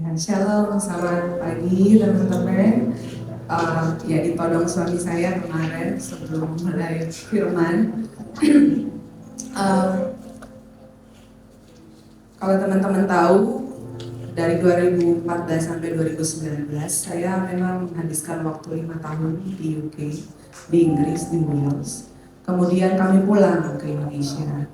Ya, shalom, selamat pagi teman-teman. Ya ditodong suami saya kemarin sebelum mulai firman. Uh, Kalau teman-teman tahu, dari 2014 sampai 2019 saya memang menghabiskan waktu 5 tahun di UK, di Inggris, di Wales. Kemudian kami pulang ke Indonesia.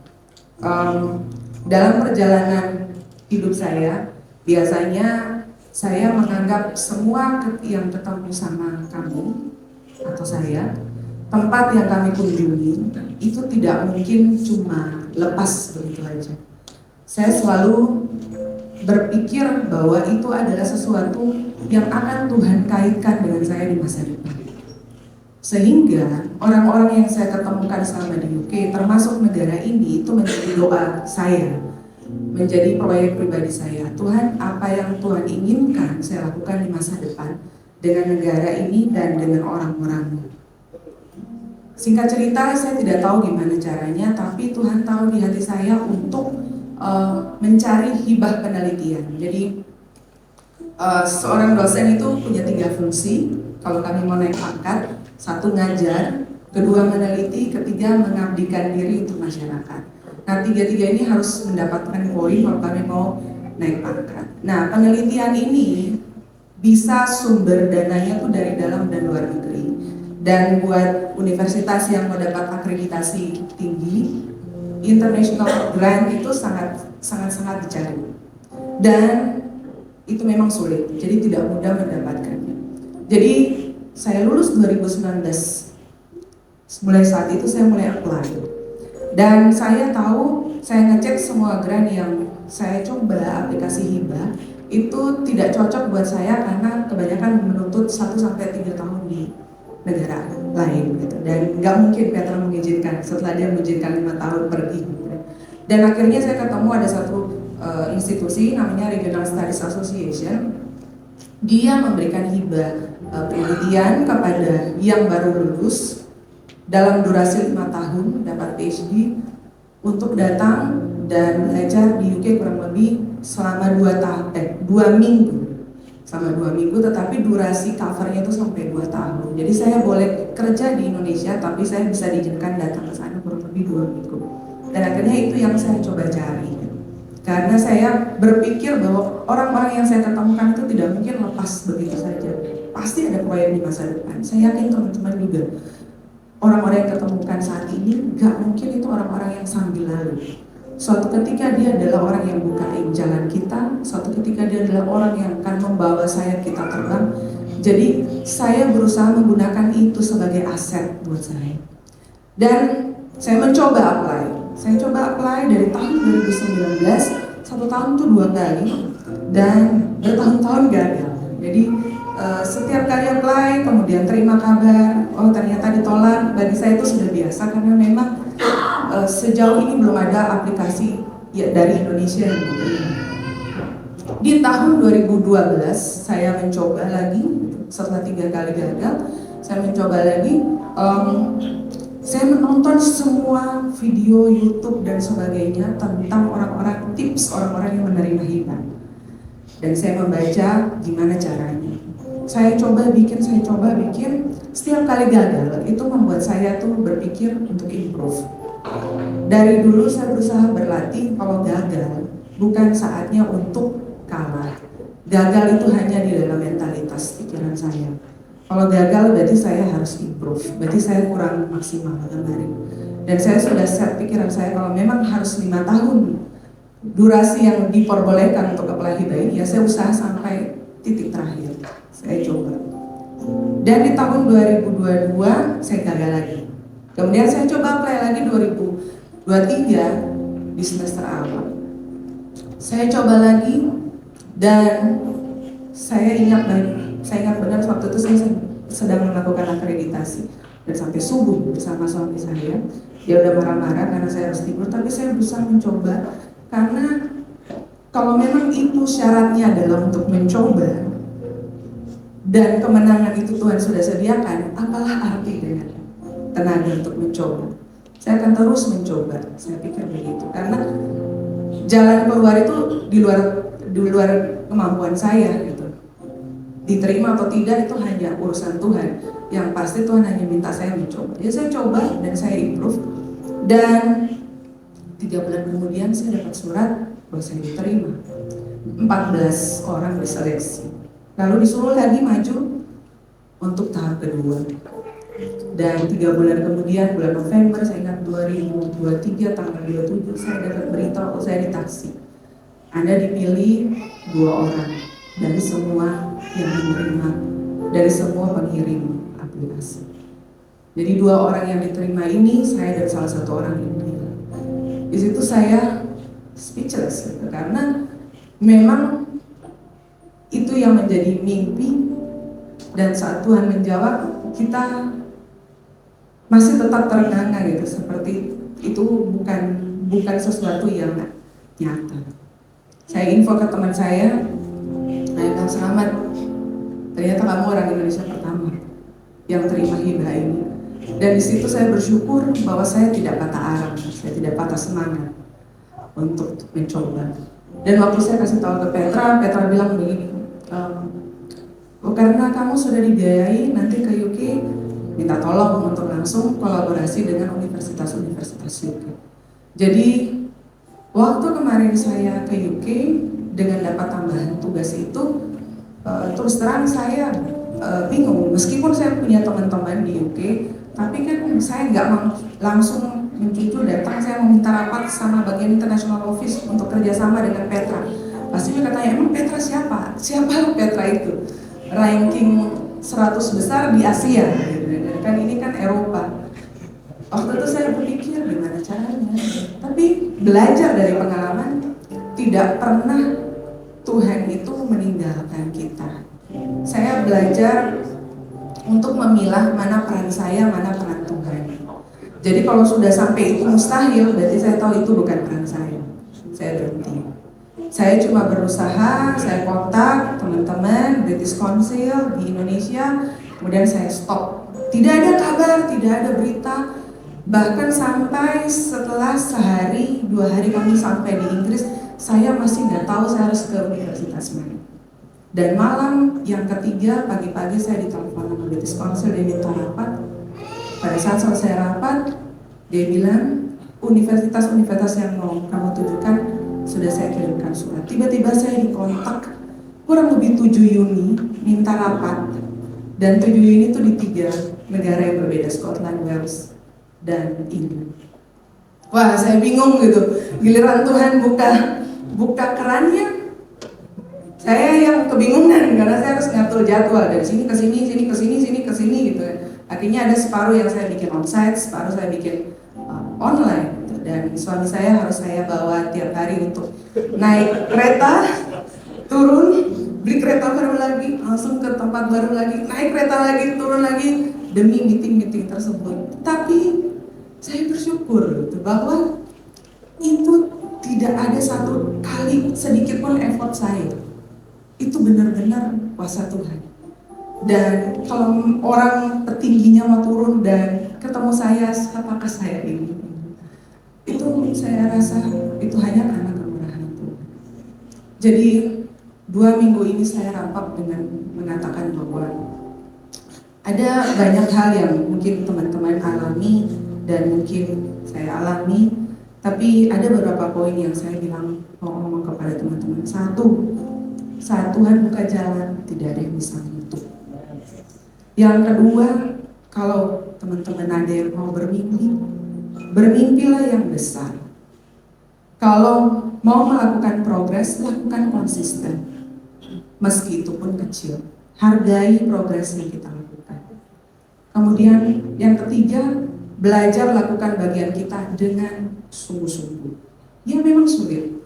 Dalam perjalanan hidup saya, biasanya saya menganggap semua yang ketemu sama kami atau saya, tempat yang kami kunjungi itu tidak mungkin cuma lepas begitu aja. Saya selalu berpikir bahwa itu adalah sesuatu yang akan Tuhan kaitkan dengan saya di masa depan. Sehingga orang-orang yang saya ketemukan selama di UK, termasuk negara ini, itu menjadi doa saya, menjadi proyek pribadi saya. Tuhan, apa yang Tuhan inginkan saya lakukan di masa depan dengan negara ini dan dengan orang-orangnya. Singkat cerita, saya tidak tahu gimana caranya, tapi Tuhan tahu di hati saya untuk mencari hibah penelitian. Jadi seorang dosen itu punya 3 fungsi. Kalau kami mau naik pangkat, 1 ngajar, 2 meneliti, 3 mengabdikan diri untuk masyarakat. Nah, 3-3 ini harus mendapatkan poin kalau kami mau naik pangkat. Nah, penelitian ini bisa sumber dananya tuh dari dalam dan luar negeri. Dan buat universitas yang mau dapat akreditasi tinggi, international grant itu sangat dicari. Dan itu memang sulit, jadi tidak mudah mendapatkannya. Jadi saya lulus 2019, mulai saat itu saya mulai apply. Dan saya tahu, saya ngecek semua grant yang saya coba aplikasi hibah itu tidak cocok buat saya karena kebanyakan menuntut 1-3 tahun di negara lain gitu. Dan nggak mungkin Petra mengizinkan setelah dia mengizinkan 5 tahun pergi gitu. Dan akhirnya saya ketemu ada satu institusi namanya Regional Studies Association. Dia memberikan hibah penelitian kepada yang baru lulus dalam durasi 5 tahun dapat PhD untuk datang dan belajar di UK kurang lebih selama 2 minggu. Selama 2 minggu, tetapi durasi covernya itu sampai 2 tahun. Jadi saya boleh kerja di Indonesia, tapi saya bisa diizinkan datang ke sana kurang lebih 2 minggu. Dan akhirnya itu yang saya coba cari. Karena saya berpikir bahwa orang-orang yang saya ketemukan itu tidak mungkin lepas begitu saja. Pasti ada proyek di masa depan. Saya yakin teman-teman juga. Orang-orang yang ketemukan saat ini, gak mungkin itu orang-orang yang sambil lalu. Suatu ketika dia adalah orang yang bukain jalan kita, suatu ketika dia adalah orang yang akan membawa sayap kita terbang. Jadi saya berusaha menggunakan itu sebagai aset buat saya. Dan saya mencoba apply. Saya coba apply dari tahun 2019, 1 tahun itu 2 kali, dan bertahun-tahun gagal. Jadi setiap kali apply, kemudian terima kabar, oh ternyata ditolak. Bagi saya itu sudah biasa karena memang sejauh ini belum ada aplikasi ya dari Indonesia yang begini. Di tahun 2012 saya mencoba lagi, setelah 3 kali gagal, saya mencoba lagi. Saya menonton semua video YouTube dan sebagainya tentang orang-orang, tips orang-orang yang menerima hibah. Dan saya membaca gimana caranya. Saya coba bikin, setiap kali gagal itu membuat saya tuh berpikir untuk improve. Dari dulu saya berusaha berlatih, kalau gagal bukan saatnya untuk kalah. Gagal itu hanya di dalam mentalitas pikiran saya. Kalau gagal berarti saya harus improve, berarti saya kurang maksimal kemarin. Dan saya sudah set pikiran saya kalau memang harus 5 tahun durasi yang diperbolehkan untuk apply hibah ini, ya saya usaha sampai titik terakhir. Saya coba. Dan di tahun 2022 saya gagal lagi. Kemudian saya coba apply lagi 2023 di semester awal. Saya coba lagi dan saya ingat benar waktu itu saya sedang melakukan akreditasi dan sampai subuh bersama suami saya. Dia udah marah-marah karena saya harus tidur, tapi saya berusaha mencoba karena kalau memang itu syaratnya adalah untuk mencoba dan kemenangan itu Tuhan sudah sediakan, apalah arti dengan tenaga untuk mencoba? Saya akan terus mencoba. Saya pikir begitu karena jalan keluar itu di luar kemampuan saya gitu. Diterima atau tidak itu hanya urusan Tuhan. Yang pasti Tuhan hanya minta saya mencoba. Ya saya coba dan saya improve. Dan 3 bulan kemudian saya dapat surat bahwa saya diterima. 14 orang diseleksi. Lalu disuruh lagi maju untuk tahap kedua. Dan 3 bulan kemudian, bulan November, saya ingat 2023 tanggal 27, saya dapat berita waktu saya di taksi. Anda dipilih 2 orang dari semua yang diterima, dari semua pengirim aplikasi. Jadi 2 orang yang diterima ini, saya dan salah satu orang ini. Di situ saya speechless gitu, karena memang itu yang menjadi mimpi. Dan saat Tuhan menjawab, kita masih tetap terengah-engah gitu, seperti itu bukan sesuatu yang nyata. Saya info ke teman saya bilang, selamat, ternyata kamu orang Indonesia pertama yang terima hibah ini. Dan di situ saya bersyukur bahwa saya tidak patah arang, saya tidak patah semangat untuk mencoba. Dan waktu saya kasih tahu ke Petra bilang begini, karena kamu sudah dibiayai, nanti ke UK minta tolong untuk langsung kolaborasi dengan universitas-universitas UK. Jadi waktu kemarin saya ke UK dengan dapat tambahan tugas itu, terus terang saya bingung. Meskipun saya punya teman-teman di UK, tapi kan saya nggak langsung mencucu datang. Saya meminta rapat sama bagian international office untuk kerjasama dengan Petra. Pasti mereka tanya, emang Petra siapa? Siapa Petra itu? Ranking 100 besar di Asia, kan ini kan Eropa. Waktu itu saya berpikir gimana caranya, tapi belajar dari pengalaman, tidak pernah Tuhan itu meninggalkan kita. Saya belajar untuk memilah mana peran saya, mana peran Tuhan. Jadi kalau sudah sampai itu mustahil, berarti saya tahu itu bukan peran saya. Saya berhenti. Saya cuma berusaha, saya kontak teman-teman British Council di Indonesia, kemudian saya stop. Tidak ada kabar, tidak ada berita. Bahkan sampai setelah sehari, 2 hari kami sampai di Inggris, saya masih nggak tahu saya harus ke universitas mana. Dan malam yang ketiga, pagi-pagi saya ditelepon sama British Council, dia minta rapat. Pada saat selesai rapat, dia bilang, universitas-universitas yang mau kamu tujukan, sudah saya kirimkan surat. Tiba-tiba saya dikontak kurang lebih 7 Juni minta rapat, dan 7 Juni itu di 3 negara yang berbeda, Scotland, Wales, dan Inggris. Wah, saya bingung gitu. Giliran Tuhan buka kerannya, saya yang kebingungan karena saya harus ngatur jadwal dari sini ke sini, sini ke sini, sini ke sini gitu. Akhirnya ada separuh yang saya bikin onsite, separuh saya bikin online. Dan suami saya harus saya bawa tiap hari untuk naik kereta, turun, beli kereta baru lagi, langsung ke tempat baru lagi, naik kereta lagi, turun lagi, demi meeting-meeting tersebut. Tapi saya bersyukur bahwa itu tidak ada satu kali sedikit pun effort saya. Itu benar-benar kuasa Tuhan. Dan kalau orang petingginya mau turun dan ketemu saya, apakah saya ini? Itu saya rasa itu hanya karena kemurahan Tuhan. Jadi 2 minggu ini saya rapat dengan mengatakan bahwa ada banyak hal yang mungkin teman-teman alami dan mungkin saya alami, tapi ada beberapa poin yang saya bilang mau ngomong kepada teman-teman. Satu, saat Tuhan buka jalan, tidak ada yang bisa menutup. Yang kedua, kalau teman-teman ada yang mau bermimpi, bermimpilah yang besar. Kalau mau melakukan progres, lakukan konsisten. Meski itu pun kecil, hargai progres yang kita lakukan. Kemudian yang ketiga, belajar lakukan bagian kita dengan sungguh-sungguh. Ya memang sulit,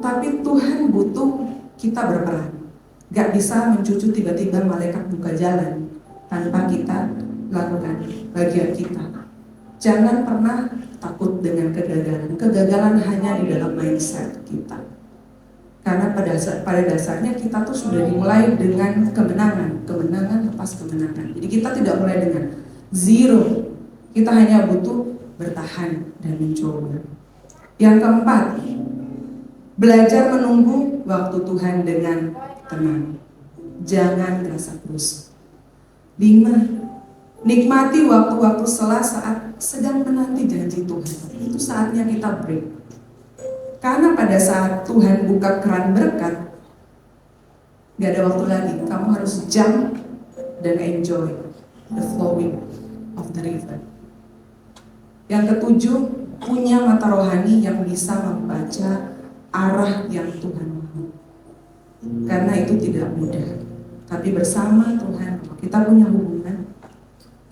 tapi Tuhan butuh kita berperan. Gak bisa mencucu tiba-tiba malaikat buka jalan tanpa kita lakukan bagian kita. Jangan pernah takut dengan kegagalan. Kegagalan hanya di dalam mindset kita. Karena pada dasarnya kita tuh sudah dimulai dengan kemenangan lepas kemenangan. Jadi kita tidak mulai dengan zero. Kita hanya butuh bertahan dan mencoba. Yang keempat, Belajar menunggu waktu Tuhan dengan tenang. Jangan rasa krus. 5. Nikmati waktu-waktu selah saat sedang menanti janji Tuhan. Itu saatnya kita break. Karena pada saat Tuhan buka keran berkat, gak ada waktu lagi. Kamu harus jump dan enjoy the flowing of the river. Yang ketujuh, punya mata rohani yang bisa membaca arah yang Tuhan mau. Karena itu tidak mudah. Tapi bersama Tuhan, kalau kita punya hubungan,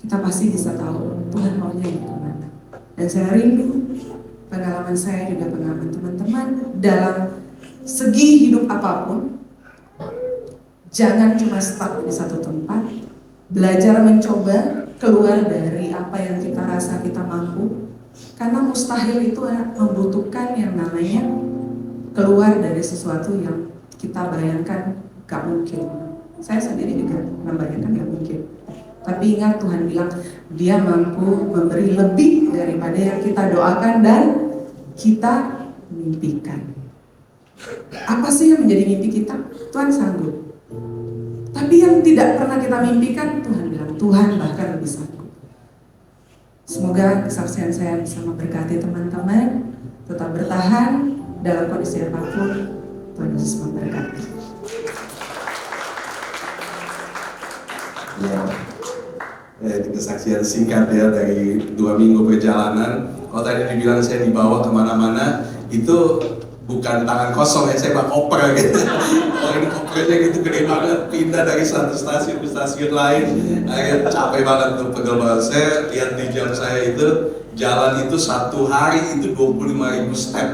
kita pasti bisa tahu Tuhan maunya yang kemana. Dan saya rindu, pengalaman saya juga pengalaman teman-teman, dalam segi hidup apapun, jangan cuma stuck di satu tempat. Belajar mencoba keluar dari apa yang kita rasa kita mampu. Karena mustahil itu membutuhkan yang namanya keluar dari sesuatu yang kita bayangkan gak mungkin. Saya sendiri juga membayangkan gak mungkin. Tapi ingat, Tuhan bilang Dia mampu memberi lebih daripada yang kita doakan dan kita mimpikan. Apa sih yang menjadi mimpi kita? Tuhan sanggup. Tapi yang tidak pernah kita mimpikan, Tuhan bilang Tuhan bahkan lebih sanggup. Semoga kesaksian saya bisa memberkati teman-teman. Tetap bertahan dalam kondisi apapun. Tuhan Yesus memberkati. Ya, itu kesaksian singkat ya dari 2 minggu perjalanan. Kalau tadi dibilang saya dibawa kemana-mana, itu bukan tangan kosong ya, saya bawa koper gitu. Oh, ini kopernya gitu gede banget, pindah dari satu stasiun ke stasiun lain. Akhirnya capek banget tuh, pegel banget. Saya lihat di jam saya itu, jalan itu 1 hari itu 25.000 step.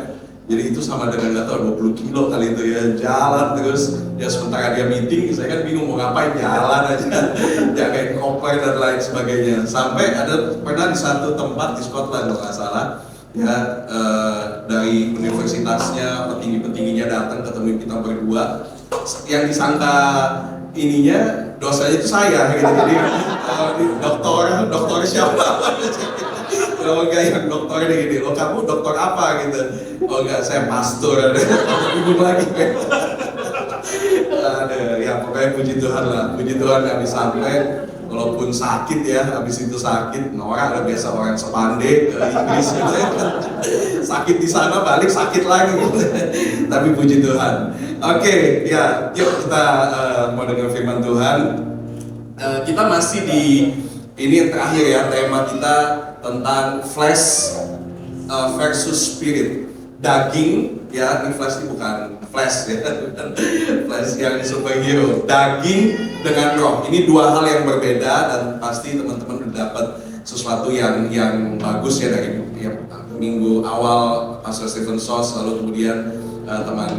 Jadi itu sama dengan nggak tahu 20 kilo kali itu ya, jalan terus. Ya sementara dia meeting, saya kan bingung mau ngapain, jalan aja, jagain koper dan lain sebagainya. Sampai ada pernah di satu tempat di Scotland kalau nggak salah, ya dari universitasnya petinggi-petingginya datang ketemu kita berdua. Yang disangka ininya dosanya itu saya gitu. Jadi dokter siapa? Oh enggak, yang dokternya gini, oh kamu dokter apa gitu? Oh enggak, saya pastor. Bingung lagi. Ada, ya pokoknya puji Tuhan lah, puji Tuhan habis sampai, walaupun sakit ya, habis itu sakit, norak lah biasa orang sepandai ke Inggris gitu ya. Sakit di sana balik sakit lagi gitu. Tapi puji Tuhan. Oke, ya, yuk kita mau dengar firman Tuhan. Kita masih di ini yang terakhir ya, tema kita tentang flesh versus spirit. Daging ya, ini flesh ini bukan flash ya, flash yang superhero. Daging dengan roh, ini 2 hal yang berbeda, dan pasti teman-teman udah dapat sesuatu yang bagus ya dari ya, minggu awal Pastor Stephen Sos, lalu kemudian teman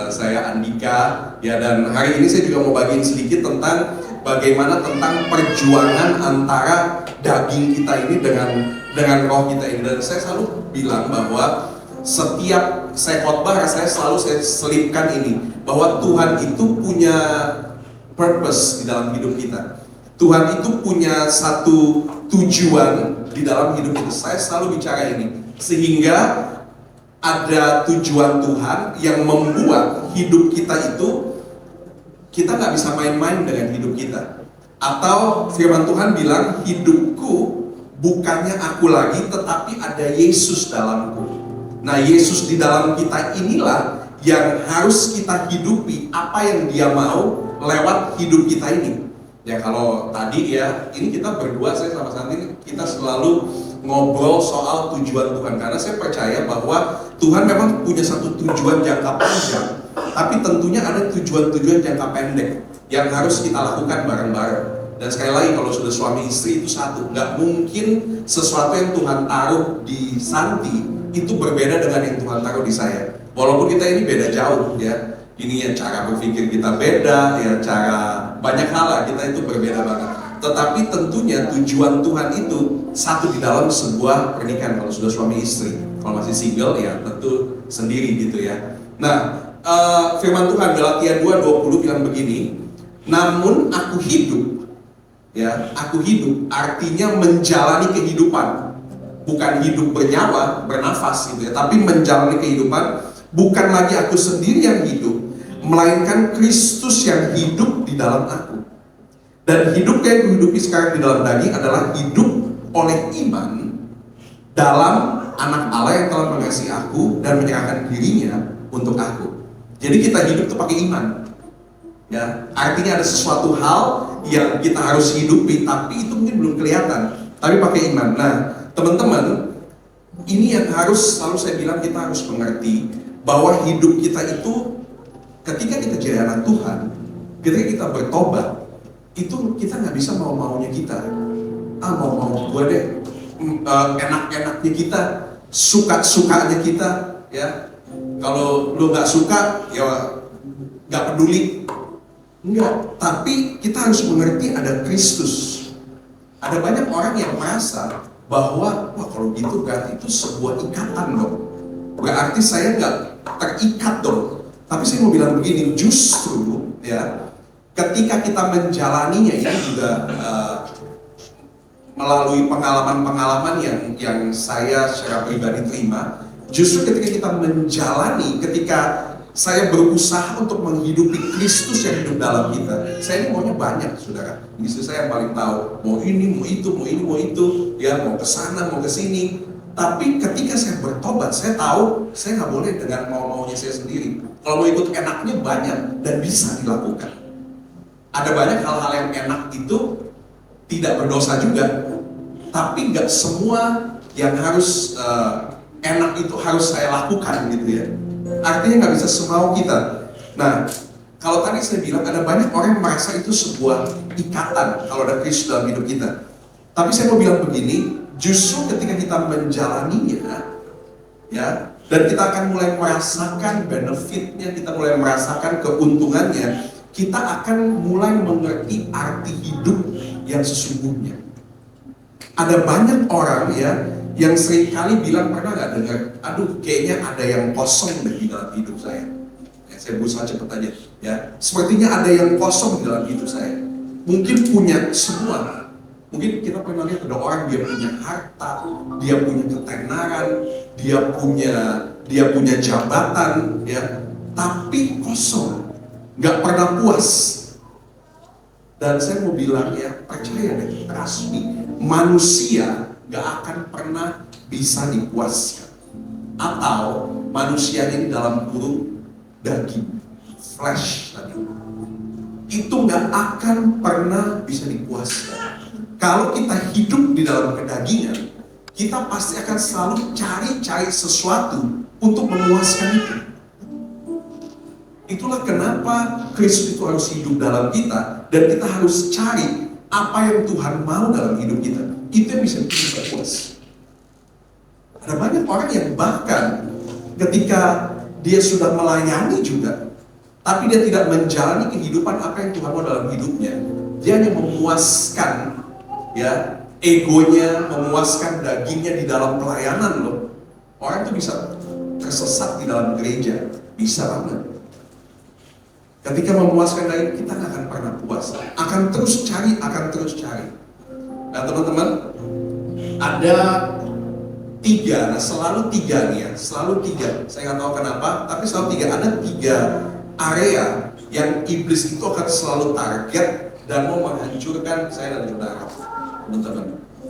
saya Andika ya, dan hari ini saya juga mau bagiin sedikit tentang bagaimana tentang perjuangan antara daging kita ini dengan roh kita ini. Dan saya selalu bilang bahwa setiap saya khotbah, saya selalu selipkan ini, bahwa Tuhan itu punya purpose di dalam hidup kita. Tuhan itu punya satu tujuan di dalam hidup kita. Saya selalu bicara ini, sehingga ada tujuan Tuhan yang membuat hidup kita itu, kita nggak bisa main-main dengan hidup kita. Atau firman Tuhan bilang, hidupku bukannya aku lagi, tetapi ada Yesus dalamku. Nah, Yesus di dalam kita inilah yang harus kita hidupi, apa yang Dia mau lewat hidup kita ini. Ya kalau tadi ya, ini kita berdua, saya sama Santi, kita selalu ngobrol soal tujuan Tuhan. Karena saya percaya bahwa Tuhan memang punya satu tujuan jangka panjang, tapi tentunya ada tujuan-tujuan jangka pendek yang harus kita lakukan bareng-bareng. Dan sekali lagi, kalau sudah suami istri itu satu, nggak mungkin sesuatu yang Tuhan taruh di Santi itu berbeda dengan yang Tuhan taruh di saya. Walaupun kita ini beda jauh ya, ini ya cara berpikir kita beda, ya cara banyak hal lah, kita itu berbeda banget. Tetapi tentunya tujuan Tuhan itu satu di dalam sebuah pernikahan. Kalau sudah suami istri, kalau masih single ya tentu sendiri gitu ya. Nah, firman Tuhan Galatia 2:20 bilang begini, namun aku hidup, ya aku hidup artinya menjalani kehidupan. Bukan hidup bernyawa, bernafas gitu ya, tapi menjalani kehidupan Bukan lagi aku sendiri yang hidup, melainkan Kristus yang hidup di dalam aku. Dan hidup yang kuhidupi sekarang di dalam daging adalah hidup oleh iman dalam anak Allah yang telah mengasihi aku dan menyerahkan dirinya untuk aku. Jadi kita hidup itu pakai iman. Ya, artinya ada sesuatu hal yang kita harus hidupi, tapi itu mungkin belum kelihatan, tapi pakai iman. Nah, teman-teman, ini yang harus selalu saya bilang, kita harus mengerti bahwa hidup kita itu ketika kita jadi anak Tuhan, ketika kita bertobat, itu kita nggak bisa mau-maunya kita. Mau-mau gue deh, enak-enaknya kita, suka-sukanya kita, ya. Kalau lu nggak suka, ya nggak peduli. Enggak, tapi kita harus mengerti ada Kristus. Ada banyak orang yang merasa bahwa, wah kalau gitu berarti itu sebuah ikatan dong. Berarti saya nggak terikat dong. Tapi saya mau bilang begini, justru ya, ketika kita menjalaninya ini juga melalui pengalaman-pengalaman yang saya secara pribadi terima. Justru ketika kita menjalani, ketika saya berusaha untuk menghidupi Kristus yang hidup dalam kita. Saya ini maunya banyak, saudara. Istri saya yang paling tahu, mau ini, mau itu, mau ini, mau itu, ya mau ke sana, mau ke sini. Tapi ketika saya bertobat, saya tahu saya nggak boleh dengan mau-maunya saya sendiri. Kalau mau ikut enaknya banyak dan bisa dilakukan. Ada banyak hal-hal yang enak itu tidak berdosa juga, tapi nggak semua yang harus enak itu harus saya lakukan gitu ya. Artinya nggak bisa semau kita. Nah, kalau tadi saya bilang ada banyak orang yang merasa itu sebuah ikatan kalau ada Kristus dalam hidup kita. Tapi saya mau bilang begini, justru ketika kita menjalaninya, ya, dan kita akan mulai merasakan benefitnya, kita mulai merasakan keuntungannya, kita akan mulai mengerti arti hidup yang sesungguhnya. Ada banyak orang ya yang seringkali bilang, pernah nggak dengar, aduh kayaknya ada yang kosong di dalam hidup saya. Ya, saya berusaha cepet aja ya. Sepertinya ada yang kosong di dalam hidup saya. Mungkin punya semua. Mungkin kita pernah lihat ada orang, dia punya harta, dia punya ketenaran, dia punya jabatan ya, tapi kosong, nggak pernah puas. Dan saya mau bilang ya, percaya deh, trust me, manusia gak akan pernah bisa dipuaskan. Atau manusia ini dalam kurung daging, flesh tadi, itu gak akan pernah bisa dipuaskan. Kalau kita hidup di dalam kedagingan, kita pasti akan selalu cari sesuatu untuk memuaskan itu. Itulah kenapa Kristus itu harus hidup dalam kita, dan kita harus cari apa yang Tuhan mau dalam hidup kita. Itu yang bisa kita puas. Ada banyak orang yang bahkan ketika dia sudah melayani juga, tapi dia tidak menjalani kehidupan apa yang Tuhan mau dalam hidupnya. Dia hanya memuaskan ya egonya, memuaskan dagingnya di dalam pelayanan loh. Orang itu bisa tersesat di dalam gereja, bisa banget. Ketika memuaskan daging, kita nggak akan pernah puas. Akan terus cari. Nah teman-teman, ada tiga, nah selalu tiga nih ya, selalu tiga. Saya nggak tahu kenapa, tapi selalu tiga. Ada tiga area yang iblis itu akan selalu target dan mau menghancurkan saya dan saudara, teman-teman.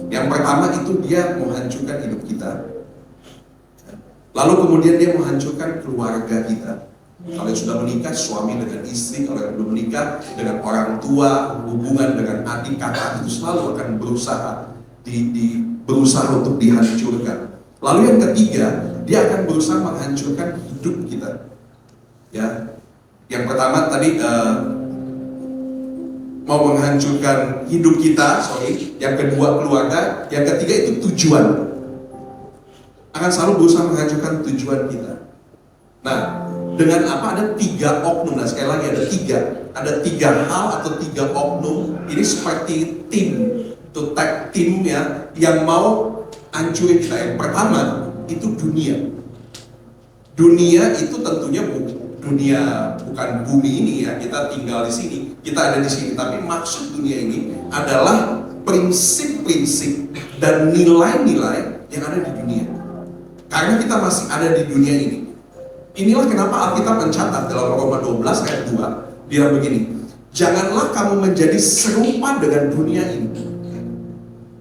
Yang pertama itu dia menghancurkan hidup kita. Lalu kemudian dia menghancurkan keluarga kita. Kalau yang sudah menikah, suami dengan istri. Kalau yang belum menikah, dengan orang tua, hubungan dengan adik kakak itu selalu akan berusaha berusaha untuk dihancurkan. Lalu yang ketiga, dia akan berusaha menghancurkan hidup kita. Ya, yang pertama tadi mau menghancurkan hidup kita, yang kedua keluarga, yang ketiga itu tujuan. Akan selalu berusaha menghancurkan tujuan kita. Nah, dengan apa? Ada tiga oknum. Nah sekali lagi ada tiga hal atau tiga oknum. Ini seperti tim, itu tag tim ya, yang mau hancurin kita. Yang pertama itu dunia. Dunia itu tentunya dunia bukan bumi ini ya, kita tinggal di sini, kita ada di sini. Tapi maksud dunia ini adalah prinsip-prinsip dan nilai-nilai yang ada di dunia. Karena kita masih ada di dunia ini. Inilah kenapa Alkitab mencatat dalam Roma 12 ayat 2, dia begini, janganlah kamu menjadi serupa dengan dunia ini.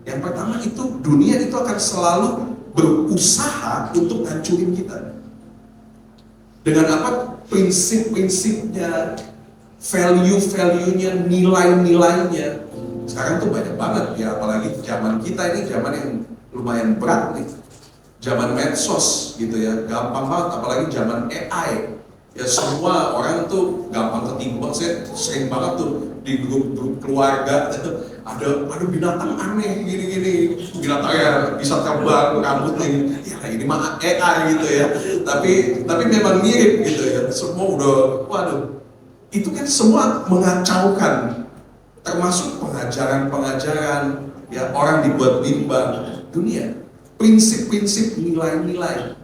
Yang pertama itu, dunia itu akan selalu berusaha untuk hancurin kita. Dengan apa? Prinsip-prinsipnya, value-value-nya, nilai-nilainya. Sekarang tuh banyak banget ya, apalagi zaman kita ini zaman yang lumayan berat nih. Zaman medsos gitu ya, gampang banget, apalagi zaman AI. Ya semua orang tuh gampang ketimbang. Saya sering banget tuh di grup keluarga ada binatang aneh gini-gini, binatang yang bisa terbang, rambutnya ya ini mah AI gitu ya. Tapi memang mirip gitu ya. Semua udah, waduh, itu kan semua mengacaukan, termasuk pengajaran-pengajaran ya, orang dibuat bimbang dunia, prinsip-prinsip, nilai-nilai.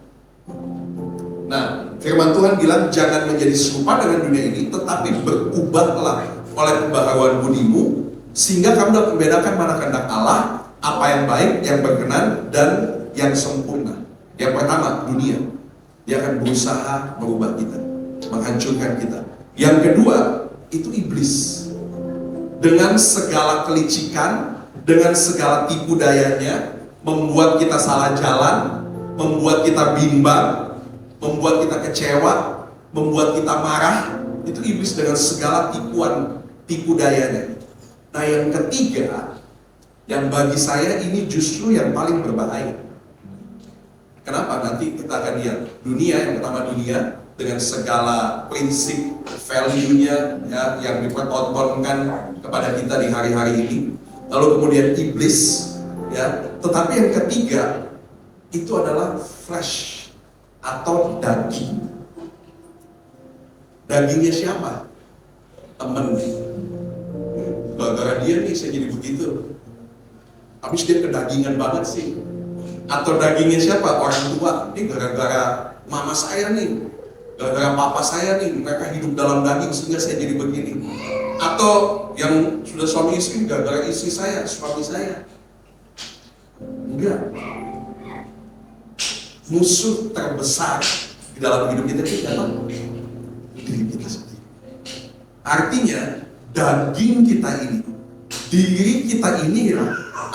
Nah, firman Tuhan bilang jangan menjadi serupa dengan dunia ini, tetapi berubahlah oleh pembaharuan budimu, sehingga kamu dapat membedakan mana kehendak Allah, apa yang baik, yang berkenan, dan yang sempurna. Yang pertama, dunia. Dia akan berusaha merubah kita, menghancurkan kita. Yang kedua, itu iblis. Dengan segala kelicikan, dengan segala tipu dayanya, membuat kita salah jalan, membuat kita bimbang, membuat kita kecewa, membuat kita marah. Itu iblis dengan segala tipu dayanya. Nah yang ketiga, yang bagi saya ini justru yang paling berbahaya. Kenapa? Nanti kita akan lihat. Dunia, yang pertama dunia, dengan segala prinsip, value-nya ya, yang dipertontonkan kepada kita di hari-hari ini. Lalu kemudian iblis, ya. Tetapi yang ketiga, itu adalah flesh atau daging. Dagingnya siapa? Temen. Gara-gara dia nih saya jadi begitu. Habis dia kedagingan banget sih. Atau dagingnya siapa? Orang tua. Ini gara-gara mama saya nih, gara-gara papa saya nih, mereka hidup dalam daging sehingga saya jadi begini. Atau yang sudah suami istri, gara-gara istri saya, suami saya. Enggak. Musuh terbesar di dalam hidup kita itu adalah diri kita sendiri. Artinya daging kita ini, diri kita ini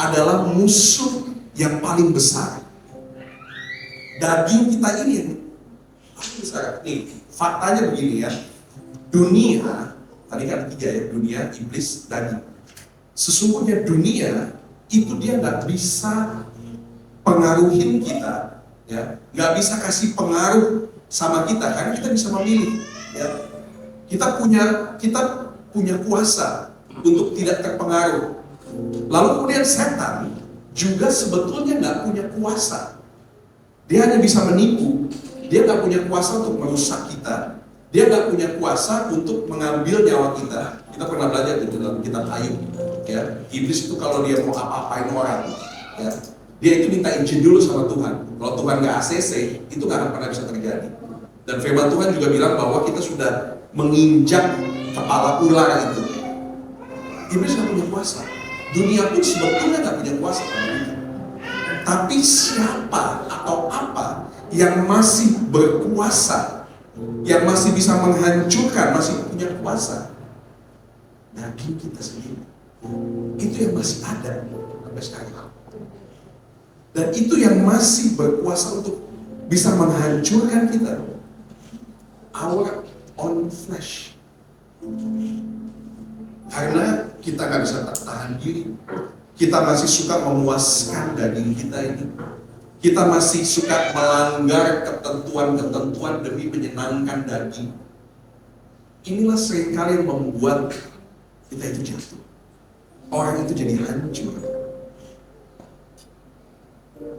adalah musuh yang paling besar. Daging kita ini yang paling besar. Nih, faktanya begini ya. Dunia, tadi kan tiga ya, dunia, iblis, daging. Sesungguhnya dunia itu dia nggak bisa pengaruhin kita, ya, nggak bisa kasih pengaruh sama kita karena kita bisa memilih. Ya. Kita punya kuasa untuk tidak terpengaruh. Lalu kemudian setan juga sebetulnya nggak punya kuasa. Dia hanya bisa menipu. Dia nggak punya kuasa untuk merusak kita. Dia nggak punya kuasa untuk mengambil nyawa kita. Kita pernah belajar di dalam kitab Ayub. Ya, iblis itu kalau dia mau apa-apain orang, ya, dia itu minta izin dulu sama Tuhan. Kalau Tuhan nggak ACC, itu nggak akan pernah bisa terjadi. Dan firman Tuhan juga bilang bahwa kita sudah menginjak kepala ular itu. Iblis nggak punya kuasa. Dunia pun sebetulnya nggak punya kuasa pada kita. Tapi siapa atau apa yang masih berkuasa, yang masih bisa menghancurkan, masih punya kuasa? Daging kita sendiri. Itu yang masih ada sampai sekarang. Dan itu yang masih berkuasa untuk bisa menghancurkan kita. Our own flesh. Karena kita nggak bisa tahan diri. Kita masih suka memuaskan daging kita ini. Kita masih suka melanggar ketentuan-ketentuan demi menyenangkan daging. Inilah seringkali yang membuat kita itu jatuh. Orang itu jadi hancur.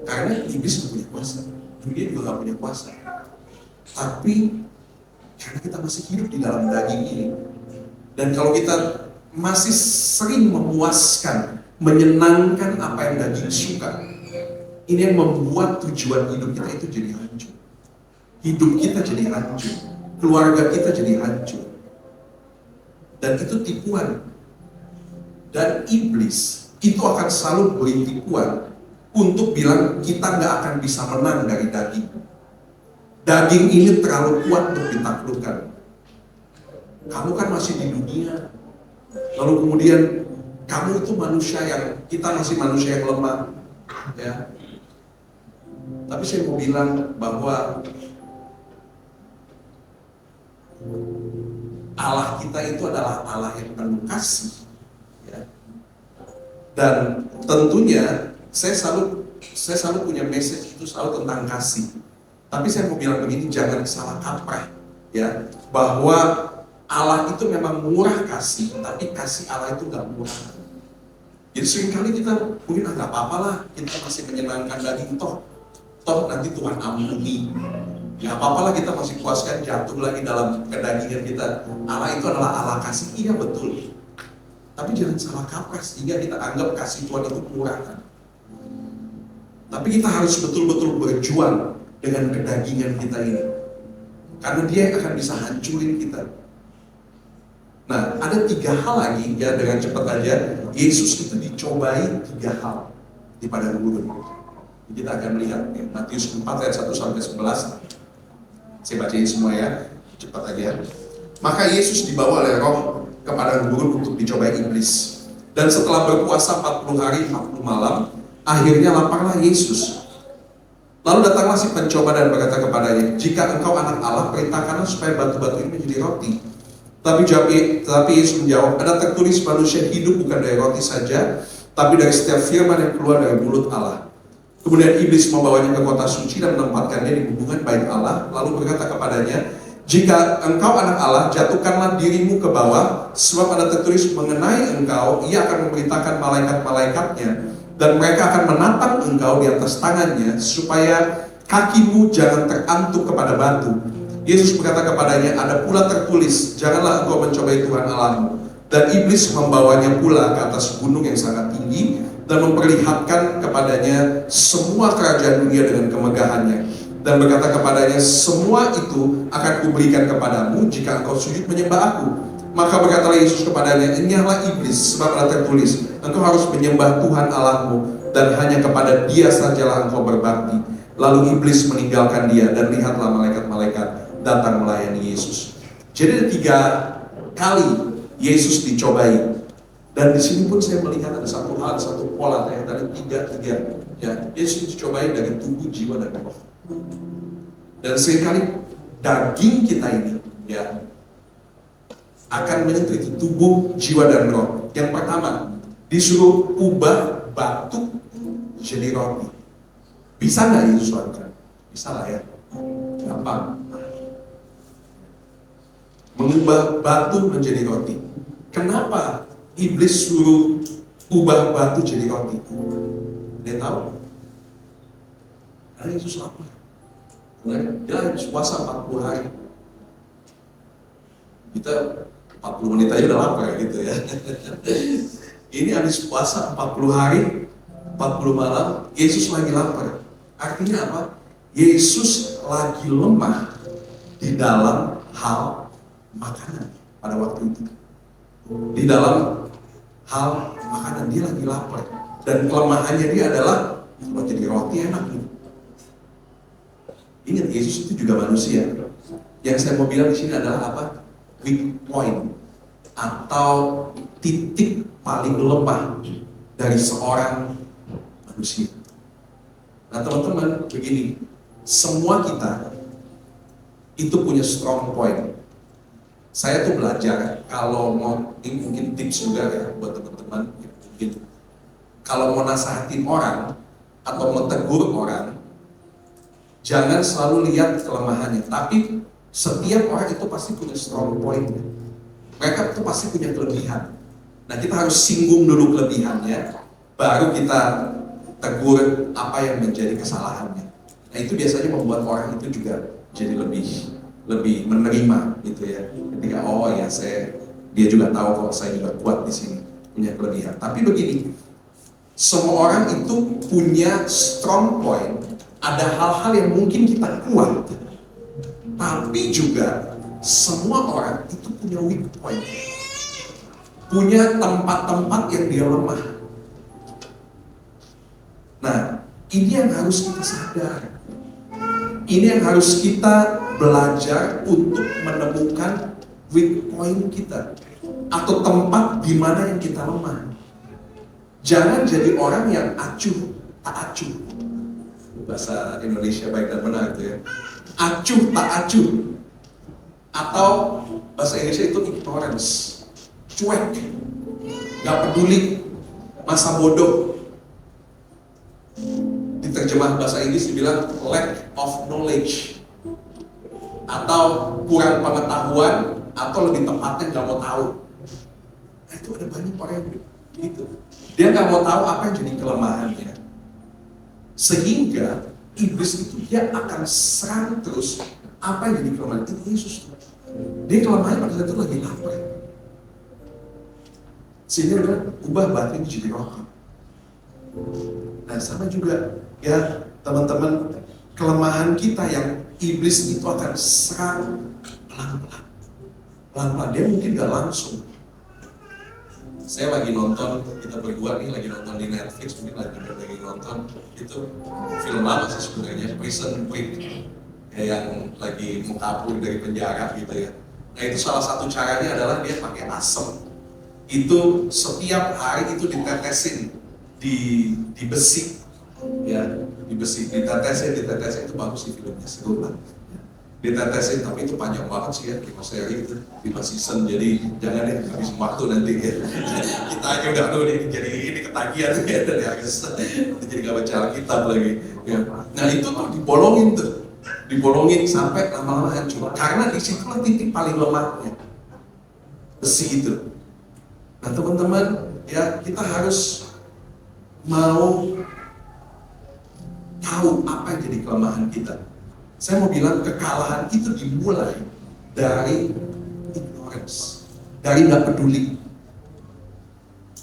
Karena iblis tidak punya kuasa. Dunia juga nggak punya kuasa. Tapi karena kita masih hidup di dalam daging ini. Dan kalau kita masih sering memuaskan, menyenangkan apa yang daging suka, ini yang membuat tujuan hidup kita itu jadi hancur. Hidup kita jadi hancur. Keluarga kita jadi hancur. Dan itu tipuan. Dan iblis itu akan selalu beri tipuan untuk bilang kita nggak akan bisa menang dari daging. Daging ini terlalu kuat untuk ditaklukkan. Kamu kan masih di dunia. Lalu kemudian kamu itu manusia kita masih manusia yang lemah. Ya. Tapi saya mau bilang bahwa Allah kita itu adalah Allah yang penuh kasih. Ya. Dan tentunya saya selalu punya message itu selalu tentang kasih. Tapi saya mau bilang begini, jangan salah kaprah, ya, bahwa Allah itu memang murah kasih, tapi kasih Allah itu nggak murah. Jadi seringkali kita mungkin nggak apa-apa lah, kita masih menyenangkan daging toh nanti Tuhan ampuni. Nggak apa-apa lah, kita masih puaskan jatuh lagi dalam kedagingan kita. Allah itu adalah Allah kasih, iya betul. Tapi jangan salah kaprah sehingga kita anggap kasih Tuhan itu murah. Kan? Tapi kita harus betul-betul berjuang dengan kedagingan kita ini. Karena dia yang akan bisa hancurin kita. Nah, ada 3 hal lagi, ya, dengan cepat aja. Yesus itu dicobai 3 hal di padang gurun. Kita akan melihat ya, Matius 4 ayat 1 sampai 11. Saya bacain semua ya, cepat aja. Maka Yesus dibawa oleh Roh ke padang gurun untuk dicobai iblis. Dan setelah berpuasa 40 hari 40 malam, akhirnya laparlah Yesus. Lalu datanglah si pencoba dan berkata kepadanya, jika engkau anak Allah, perintahkanlah supaya batu-batu ini menjadi roti. Tapi Yesus menjawab, ada tertulis manusia hidup bukan dari roti saja, tapi dari setiap firman yang keluar dari mulut Allah. Kemudian iblis membawanya ke kota suci dan menempatkannya di hubungan bait Allah, lalu berkata kepadanya, jika engkau anak Allah, jatuhkanlah dirimu ke bawah, sebab ada tertulis mengenai engkau, ia akan memerintahkan malaikat-malaikatnya, dan mereka akan menatang engkau di atas tangannya, supaya kakimu jangan terantuk kepada batu. Yesus berkata kepadanya, ada pula tertulis, janganlah engkau mencobai Tuhan Allahmu. Dan iblis membawanya pula ke atas gunung yang sangat tinggi, dan memperlihatkan kepadanya semua kerajaan dunia dengan kemegahannya. Dan berkata kepadanya, semua itu akan kuberikan kepadamu jika engkau sujud menyembah aku. Maka berkatalah Yesus kepadanya, enyahlah iblis, sebab ada tertulis, engkau harus menyembah Tuhan Allahmu, dan hanya kepada Dia sajalah engkau berbakti. Lalu iblis meninggalkan dia, dan lihatlah malaikat-malaikat datang melayani Yesus. Jadi ada 3 kali Yesus dicobai. Dan di sini pun saya melihat ada satu hal, satu pola ya, dari 3. Ya, Yesus dicobai dari tubuh, jiwa, dan roh. Dan seringkali daging kita ini, ya, akan menyentuh itu tubuh, jiwa, dan roh. Yang pertama, disuruh ubah batu jadi roti. Bisa nggak Yesus lakukan? Bisa lah ya, gampang. Mengubah batu menjadi roti. Kenapa iblis suruh ubah batu jadi roti? Dia tahu? Karena Yesus lapar. Dia harus puasa 40 hari. Kita 40 menit aja udah lapar gitu ya. Ini habis puasa 40 hari, 40 malam, Yesus lagi lapar. Artinya apa? Yesus lagi lemah di dalam hal makanan pada waktu itu. Di dalam hal makanan dia lagi lapar. Dan kelemahannya dia adalah kalau jadi roti enak nih. Ingat, Yesus itu juga manusia. Yang saya mau bilang di sini adalah apa? Weak point atau titik paling lemah dari seorang manusia. Nah teman-teman, begini, semua kita itu punya strong point. Saya tuh belajar, kalau mau, ini mungkin tips juga ya buat teman-teman, mungkin kalau mau nasehatin orang atau mau tegur orang, jangan selalu lihat kelemahannya, tapi setiap orang itu pasti punya strong point. Mereka itu pasti punya kelebihan. Nah kita harus singgung dulu kelebihannya, baru kita tegur apa yang menjadi kesalahannya. Nah itu biasanya membuat orang itu juga jadi lebih menerima gitu ya. Ketika oh ya dia juga tahu kalau saya juga kuat di sini, punya kelebihan. Tapi begini, semua orang itu punya strong point. Ada hal-hal yang mungkin kita kuat, tapi juga semua orang itu punya weak point, punya tempat-tempat yang dia lemah. Nah, ini yang harus kita sadar. Ini yang harus kita belajar untuk menemukan weak point kita atau tempat di mana yang kita lemah. Jangan jadi orang yang acuh tak acuh. Bahasa Indonesia baik dan benar itu ya. Acuh tak acuh. Atau bahasa Indonesia itu ignorance, cuek, gak peduli, masa bodoh. Diterjemah bahasa Inggris dibilang lack of knowledge, atau kurang pengetahuan, atau lebih tepatnya gak mau tahu. Nah, itu ada banyak orang yang gitu. Dia gak mau tahu apa yang jadi kelemahannya, sehingga iblis itu dia akan serang terus apa yang jadi kelemahan itu. Yesus dia kelemahannya pada saat itu lagi lapar, sehingga dia ubah batu ini jadi roti. Nah sama juga ya teman-teman, kelemahan kita yang iblis itu akan serang pelan-pelan. Dia mungkin gak langsung. Saya lagi nonton, kita berdua nih lagi nonton di Netflix, mungkin lagi nonton itu film lama sih sebenarnya, Prison Break, yang lagi mau kabur dari penjara gitu ya. Nah itu salah satu caranya adalah dia pakai asam. Itu setiap hari itu ditetesin di besi, ya di besi, ditetesin itu bagus sih filmnya, seru lah. Ditetesin, tapi itu panjang banget sih ya, 5 seri itu, 5 season, jadi jangan deh habis waktu nanti ya. Kita aja udah nih, jadi ini ketagihan ya, dari habis jadi gak baca Alkitab lagi ya. Nah itu tuh dibolongin sampai lama-lama hancur, karena disitulah titik paling lemahnya, besi itu. Nah teman-teman ya, kita harus mau tahu apa yang jadi kelemahan kita. Saya mau bilang kekalahan itu dimulai dari ignorance, dari nggak peduli.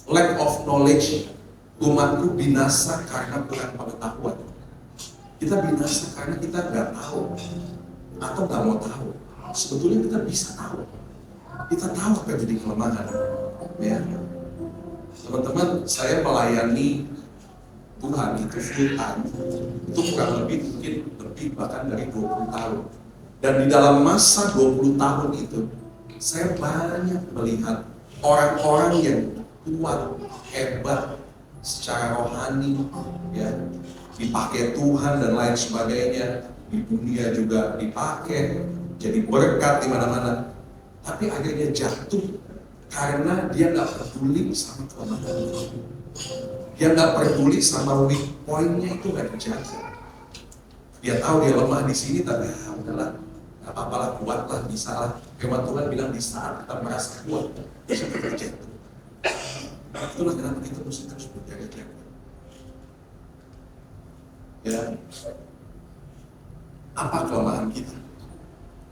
Lack of knowledge. Umatku binasa karena kurang pengetahuan. Kita binasa karena kita nggak tahu atau nggak mau tahu. Sebetulnya kita bisa tahu. Kita tahu apa yang jadi kelemahan. Ya, teman-teman, saya melayani Tuhan itu full time, itu kurang lebih mungkin lebih bahkan dari 20 tahun. Dan di dalam masa 20 tahun itu, saya banyak melihat orang-orang yang kuat, hebat, secara rohani, ya, dipakai Tuhan dan lain sebagainya, di dunia juga dipakai, jadi berkat di mana-mana. Tapi akhirnya jatuh karena dia nggak peduli sama kelemahan. Dia nggak peduli sama weak point-nya itu nggak dijaga. Dia tahu dia lemah di sini, tapi udahlah, nggak apa-apa lah, kuat lah, bisa lah. Firman Tuhan bilang di saat kita merasa kuat, bisa kita jatuh. Itulah kenapa kita mesti terus berjaga-jaga. Ya, apa kelemahan kita?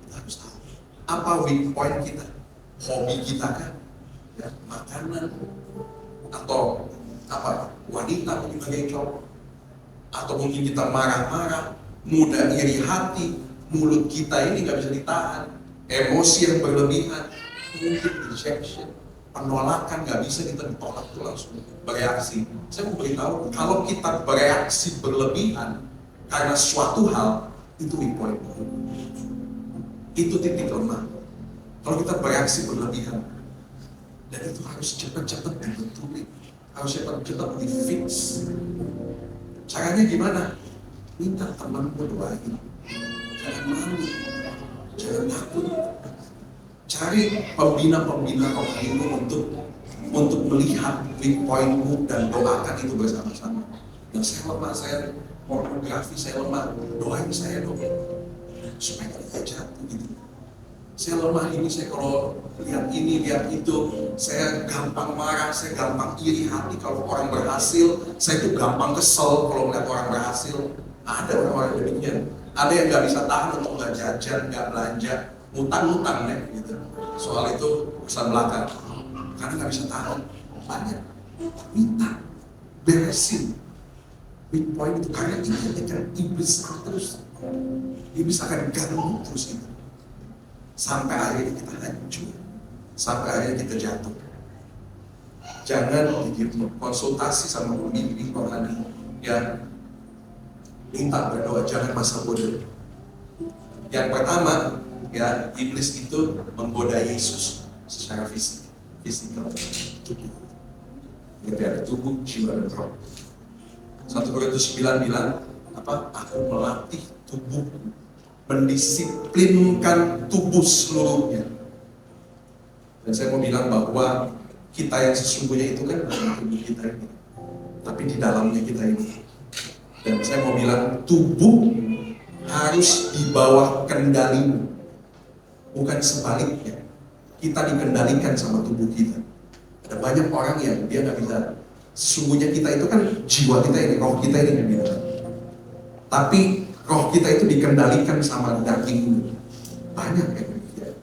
Kita harus tahu. Apa weak point kita? Hobi kita kan? Ya, makanan atau apa, wanita mungkin sebagai cowok, atau mungkin kita marah-marah, mudah iri hati, mulut kita ini nggak bisa ditahan, emosi yang berlebihan, mungkin rejection, penolakan, nggak bisa kita ditolak itu langsung bereaksi. Saya mau beritahu, kalau kita bereaksi berlebihan karena suatu hal, itu weak point, itu titik lemah. Kalau kita bereaksi berlebihan, dan itu harus cepat-cepat dibetulin, harus cepat-cepat di-fix. Caranya gimana? Minta temanmu doain. Jangan malu, jangan takut. Cari pembina-pembina rohani untuk melihat weak point-mu dan doakan itu bersama-sama. Yang saya lemah, saya pornografi, saya lemah, doain saya dong, supaya tidak jatuh gitu. Saya lemah ini, saya kalau lihat ini, lihat itu, saya gampang marah, saya gampang iri hati kalau orang berhasil, saya tuh gampang kesel kalau melihat orang berhasil. Ada orang-orang demikian, ada yang nggak bisa tahan untuk nggak jajan, nggak belanja, ngutang-ngutang deh gitu. Soal itu urusan belakang, karena nggak bisa tahan, banyak. Minta, beresin weak point itu, karena ini akan iblis terus, iblis akan ganggu terus itu. Sampai akhirnya kita hancur, sampai akhirnya kita jatuh. Jangan begitu, konsultasi sama pembimbing rohani, ya, minta berdoa, jangan masa bodoh. Yang pertama, ya, iblis itu menggoda Yesus secara fisikal. Jadi ada tubuh, jiwa, dan roh. 1 Korintus 9 bilang, aku melatih tubuh, mendisiplinkan tubuh seluruhnya. Dan saya mau bilang bahwa kita yang sesungguhnya itu kan bukan tubuh kita ini, tapi di dalamnya kita ini. Dan saya mau bilang tubuh harus di bawah kendalimu, bukan sebaliknya. Kita dikendalikan sama tubuh kita. Ada banyak orang yang dia nggak bisa. Sesungguhnya kita itu kan jiwa kita ini, roh kita ini gitu. Tapi roh kita itu dikendalikan sama daging. Banyak yang begitu.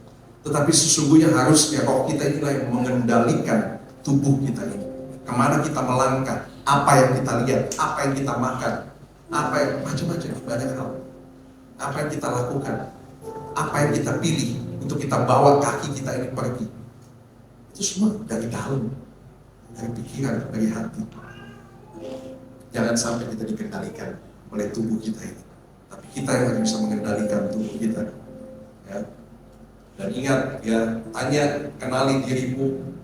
Tetapi sesungguhnya harusnya roh kita inilah yang mengendalikan tubuh kita ini. Kemana kita melangkah, apa yang kita lihat, apa yang kita makan, apa yang macam-macam, banyak hal. Apa yang kita lakukan, apa yang kita pilih untuk kita bawa kaki kita ini pergi. Itu semua dari dalam, dari pikiran, dari hati. Jangan sampai kita dikendalikan oleh tubuh kita ini, tapi kita yang harus bisa mengendalikan tubuh kita. Ya. Dan ingat, ya, tanya, kenali dirimu,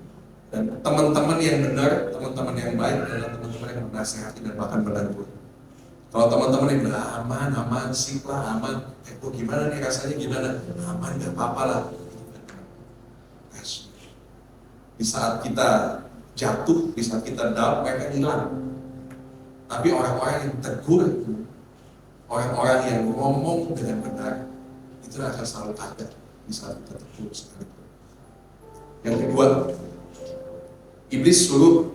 dan teman-teman yang benar, teman-teman yang baik adalah teman-teman yang menasihati dan bahkan menegur. Kalau teman-teman yang bilang aman, sip lah, aman, gimana nih rasanya, gimana? Aman, gak apa-apa lah. Di saat kita jatuh, di saat kita down, mereka hilang. Tapi orang-orang yang tegur, orang-orang yang ngomong dengan benar, itu akan selalu ada di saat kita tegur sekalipun. Yang kedua, iblis suruh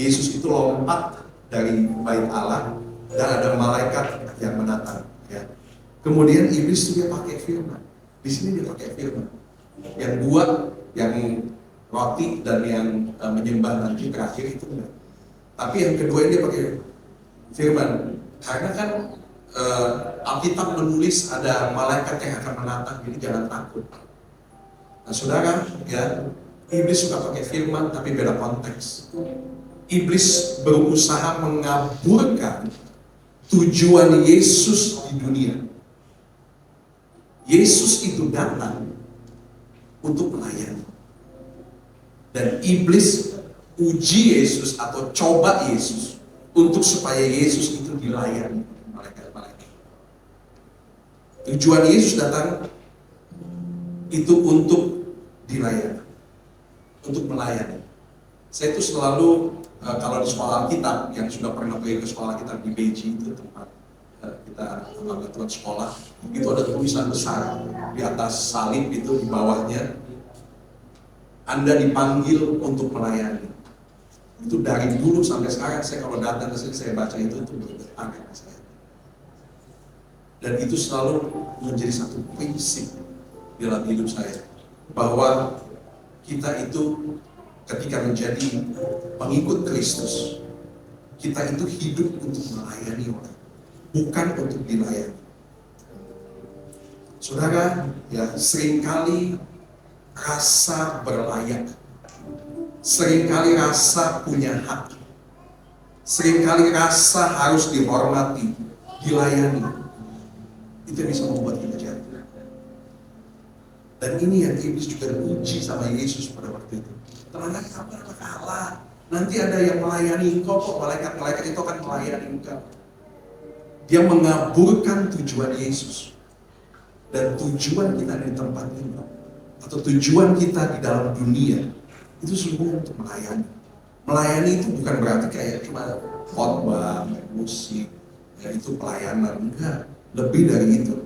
Yesus itu lompat dari bait Allah dan ada malaikat yang menatang. Ya. Kemudian iblis itu dia pakai firman. Di sini dia pakai firman. Yang buat, yang roti dan yang menyembah nanti terakhir itu enggak. Tapi yang kedua ini dia pakai firman. Karena kan Alkitab menulis ada malaikat yang akan menatang, jadi jangan takut. Nah, saudara, ya, iblis suka pakai firman tapi beda konteks. Iblis berusaha mengaburkan tujuan Yesus di dunia. Yesus itu datang untuk melayani. Dan iblis uji Yesus atau coba Yesus untuk supaya Yesus itu dilayani malaikat-malaikat. Tujuan Yesus datang itu untuk dilayani, untuk melayani. Saya itu selalu kalau di sekolah Alkitab, yang sudah pernah pergi ke sekolah Alkitab di Beijing, itu tempat kita kebetulan sekolah, itu ada tulisan besar di atas salib itu, di bawahnya, Anda dipanggil untuk melayani. Itu dari dulu sampai sekarang, saya kalau datang ke sini saya baca itu bergetar saya. Dan itu selalu menjadi satu prinsip dalam hidup saya, bahwa kita itu ketika menjadi pengikut Kristus, kita itu hidup untuk melayani orang, bukan untuk dilayani. Saudara, ya, seringkali rasa berlayak, seringkali rasa punya hak, seringkali rasa harus dihormati, dilayani, itu bisa membuat kita jatuh. Dan ini yang iblis juga diuji sama Yesus pada waktu itu. Tenang, kamu anak Allah, nanti ada yang melayani engkau kok, malaikat-malaikat itu akan melayani engkau. Dia mengaburkan tujuan Yesus. Dan tujuan kita di tempat ini, atau tujuan kita di dalam dunia, itu semua untuk melayani. Melayani itu bukan berarti kayak cuma khotbah, musik, ya itu pelayanan, enggak. Lebih dari itu.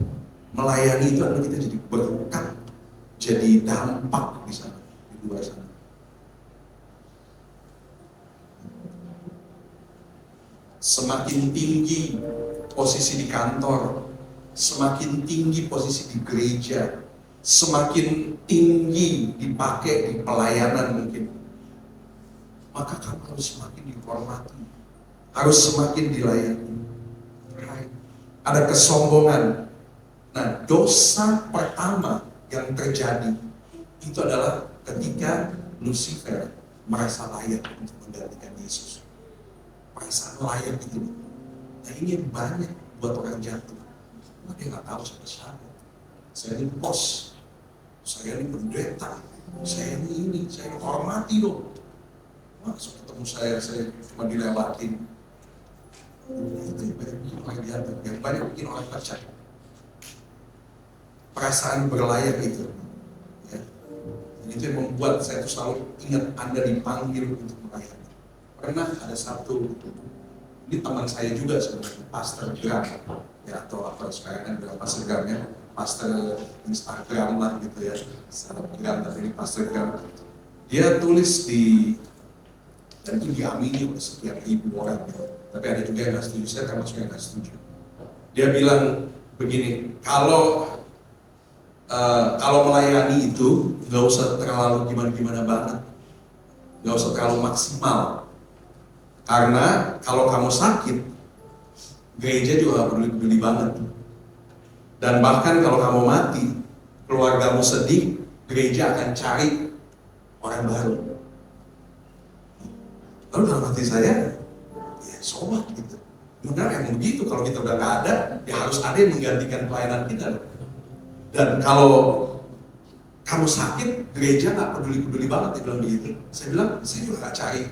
Melayani itu adalah kita jadi berkat, jadi dampak di sana, di luar sana. Semakin tinggi posisi di kantor, semakin tinggi posisi di gereja, semakin tinggi dipakai di pelayanan mungkin, maka kamu harus semakin dihormati, harus semakin dilayani. Ada kesombongan. Nah, dosa pertama yang terjadi itu adalah ketika Lucifer merasa layak untuk menggantikan Yesus. Merasa layak itu. Nah, ini yang banyak buat orang jatuh. Dia nggak tahu siapa-siapa. saya ini bos, saya ini pendeta, saya ini, saya hormati dong. Masuk ketemu saya cuma dilewatin. Itu yang banyak bikin orang diantar, yang banyak bikin orang percaya. Perasaan berlayar itu, ya. Itu yang membuat saya tuh selalu ingat Anda dipanggil untuk melayani. Pernah ada satu, ini teman saya juga sebenarnya, Pastor Gram, ya, atau apa sekarang kan berapa Pastor Gram ya, Pastor Instagram lah gitu ya, Instagram, tapi ini Pastor Gram. Dia tulis di, dan itu diamini oleh sekian ribu orang, ya. Tapi ada juga yang nggak setuju, saya termasuk yang nggak setuju. Dia bilang begini, kalau melayani itu nggak usah terlalu gimana-gimana banget, nggak usah terlalu maksimal, karena kalau kamu sakit, gereja juga nggak peduli banget, dan bahkan kalau kamu mati, keluargamu sedih, gereja akan cari orang baru. Lalu dalam hati saya, ya sobat gitu. Benar yang begitu, kalau kita udah nggak ada, ya harus ada yang menggantikan pelayanan kita. Dan kalau kamu sakit, gereja nggak peduli banget, dia bilang begitu. Saya bilang, saya juga nggak cari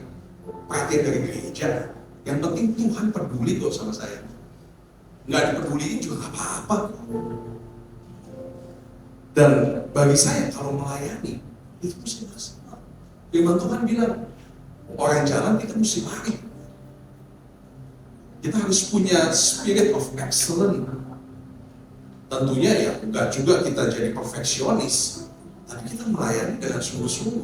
perhatian dari gereja. Yang penting Tuhan peduli kok sama saya. Nggak dipeduliin juga nggak apa-apa. Dan bagi saya, kalau melayani, itu mesti maksimal. Firman Tuhan bilang, orang jalan kita mesti lari. Kita harus punya spirit of excellence. Tentunya ya enggak juga kita jadi perfeksionis, tapi kita melayani dengan sungguh-sungguh.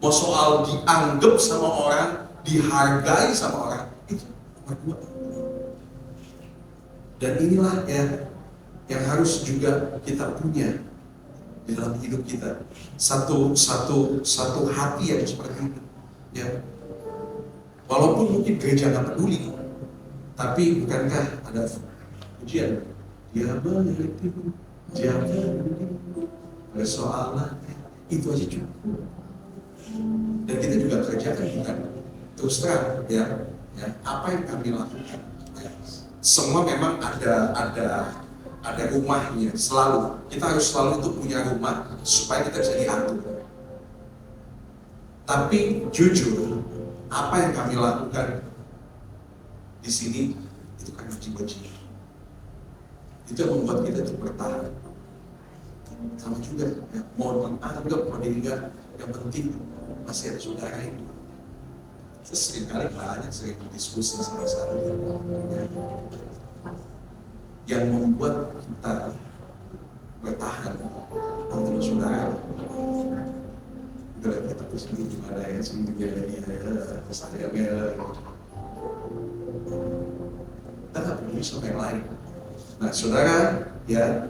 Mau soal dianggap sama orang, dihargai sama orang, itu nomor 2. Dan inilah yang harus juga kita punya di dalam hidup kita. Satu hati yang seperti itu. Ya. Walaupun mungkin gereja nggak peduli, tapi bukankah ada ujian? Dia mengertimu, dia mengertimu, persoalannya, itu aja cukup. Dan kita juga kerjakan bukan terus terang, ya apa yang kami lakukan. Ya. Semua memang ada rumahnya, selalu. Kita harus selalu itu punya rumah supaya kita bisa diatur. Tapi jujur, apa yang kami lakukan di sini itu karena jiwa-jiwa. Itu yang membuat kita itu bertahan. Sama juga, ya, mau dianggap, mau enggak, yang penting masih ada saudara itu. Saya sering kali sering diskusi sama saya, ya. Yang membuat kita bertahan antara saudara. Udah kita kesini gimana ya, sendiri ya, saya kita nggak perlu sama yang lain. Nah saudara, ya,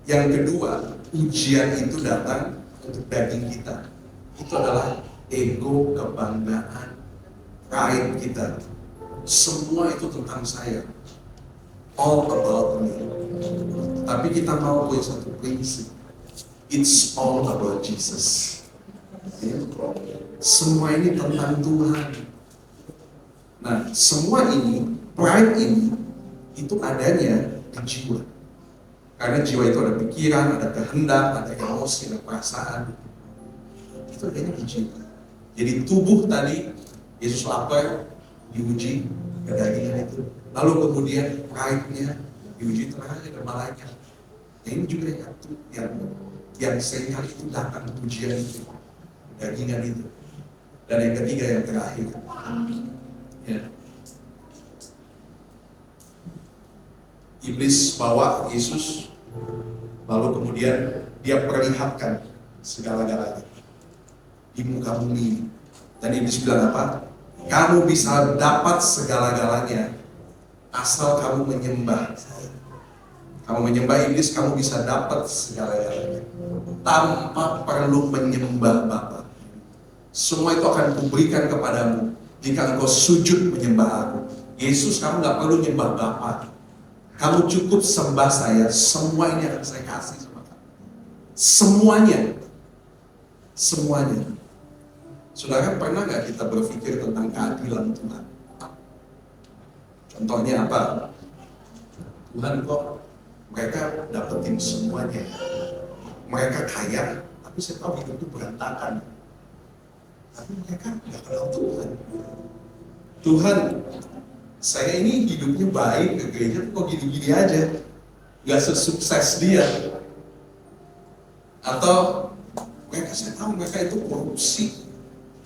yang kedua, ujian itu datang untuk daging kita. Itu adalah ego, kebanggaan, pride kita. Semua itu tentang saya. All about me. Tapi kita mau punya satu prinsip. It's all about Jesus. Ya. Semua ini tentang Tuhan. Nah, semua ini, pride ini, itu adanya di jiwa. Karena jiwa itu ada pikiran, ada kehendak, ada emosi, ada perasaan. Itu adanya di jiwa. Jadi tubuh tadi, Yesus lapar, diuji kedagingan itu. Lalu kemudian pride-nya diuji terakhir dan malaikat. Nah, ini juga yang seringkali itu datang ujian itu, kedagingan itu. Dan yang ketiga, yang terakhir, ya. Iblis bawa Yesus, lalu kemudian dia perlihatkan segala-galanya di muka bumi. Dan Iblis bilang apa? Kamu bisa dapat segala-galanya asal kamu menyembah saya. Kamu menyembah iblis, kamu bisa dapat segala-galanya tanpa perlu menyembah Bapa. Semua itu akan kuberikan kepadamu jika engkau sujud menyembah aku. Yesus, kamu gak perlu menyembah Bapa. Kamu cukup sembah saya, semua ini akan saya kasih sama kamu. Semuanya. Saudara, pernah gak kita berpikir tentang keadilan Tuhan? Contohnya apa? Tuhan kok Mereka dapetin semuanya. Mereka kaya, tapi saya tahu hidup itu berantakan. Tapi mereka nggak kenal Tuhan. Tuhan, saya ini hidupnya baik ke gereja, kok gini-gini aja, nggak sesukses dia. Atau mereka, saya tahu mereka itu korupsi,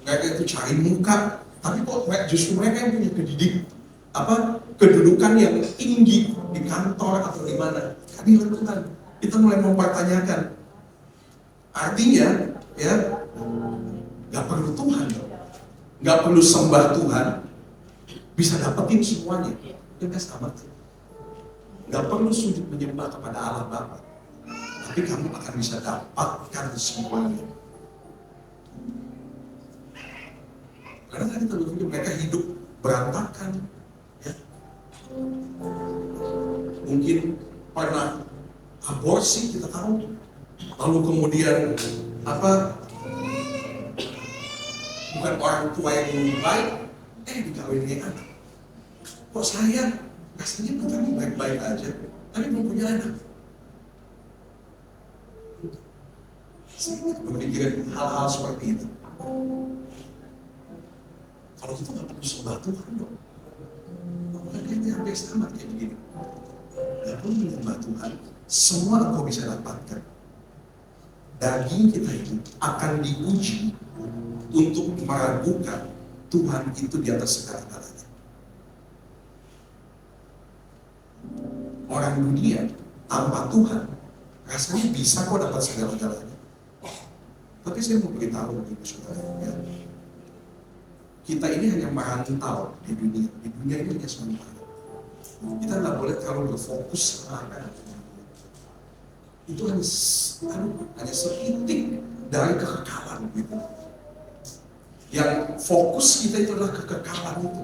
mereka itu cari muka, tapi kok justru mereka yang punya kedudukan yang tinggi di kantor atau di mana. Kehadiran Tuhan, kita mulai mempertanyakan. Artinya, ya, nggak perlu Tuhan, nggak perlu sembah Tuhan, bisa dapetin semuanya. Itu sama. Nggak perlu sujud menyembah kepada Allah Bapa, tapi kamu akan bisa dapatkan semuanya. Karena tadi terlalu mereka hidup berantakan, ya. Mungkin pernah aborsi, kita tahu. Lalu kemudian bukan orang tua yang lebih baik, dikawinin anak. Kok saya rasanya bukan baik-baik aja, tapi belum punya anak. Saya berpikir hal-hal seperti itu. Kalau kita nggak perlu sembah Tuhan dong, bukan kita hampir sama kayak begini. Nggak perlu menyembah Tuhan, semua engkau bisa dapatkan. Daging kita itu akan diuji untuk meragukan Tuhan itu di atas segala-galanya. Orang dunia tanpa Tuhan rasanya bisa kok dapat segala-galanya. Tapi saya mau beritahu ibu saudara, ya, kita ini hanya merantau di dunia. Di dunia ini hanya sementara. Kita nggak boleh terlalu berfokus sama apa itu hanya setitik dari kekekalan gitu. Yang fokus kita itu adalah kekekalan itu.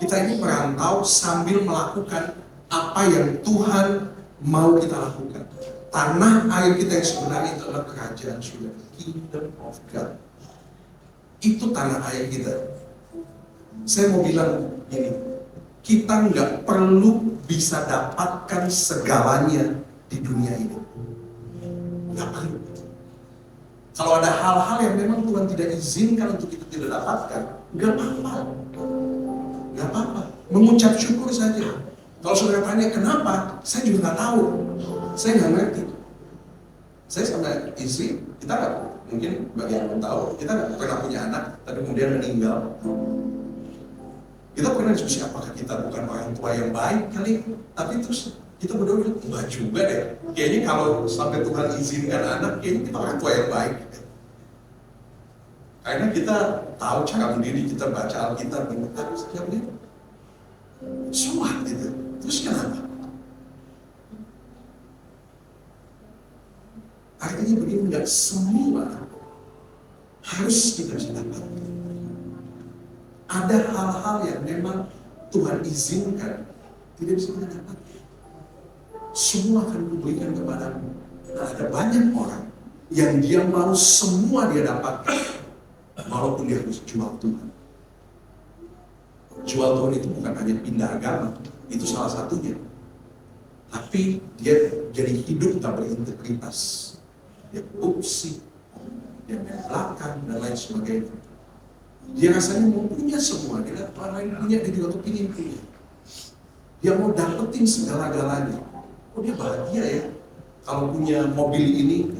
Kita ini merantau sambil melakukan apa yang Tuhan mau kita lakukan. Tanah air kita yang sebenarnya itu adalah kerajaan surga, kingdom of God. Itu tanah air kita. Saya mau bilang gini, kita nggak perlu bisa dapatkan segalanya di dunia ini. Nggak perlu. Kalau ada hal-hal yang memang Tuhan tidak izinkan untuk kita tidak dapatkan, nggak apa-apa. Nggak apa-apa. Mengucap syukur saja. Kalau saudara tanya kenapa, saya juga nggak tahu. Saya nggak ngerti. Saya sama istri, kita nggak, mungkin bagi yang tahu, kita nggak pernah punya anak, tapi kemudian meninggal. Kita pernah diskusi apakah kita bukan orang tua yang baik kali, tapi terus kita berdua bilang, enggak juga deh. Kayaknya kalau sampai Tuhan izinkan anak, kayaknya kita orang tua yang baik. Karena kita tahu cara mendidik, kita baca Alkitab, tapi setiap menit suat gitu. Terus kenapa? Artinya begini, enggak semua harus kita bisa dapat. Ada hal-hal yang memang Tuhan izinkan tidak bisa kita dapat. Semua akan diberikan kepadamu. Nah, ada banyak orang yang dia mau semua dia dapatkan, walaupun dia harus jual Tuhan. Jual Tuhan itu bukan hanya pindah agama, itu salah satunya. Tapi dia jadi hidup tak berintegritas. Dia korupsi, dia belakang dan lain sebagainya. Dia rasanya mau punya semua, dia lihat orang lain punya, dia juga kepingin punya. Dia mau dapetin segala-galanya. Oh, dia bahagia ya, kalau punya mobil ini,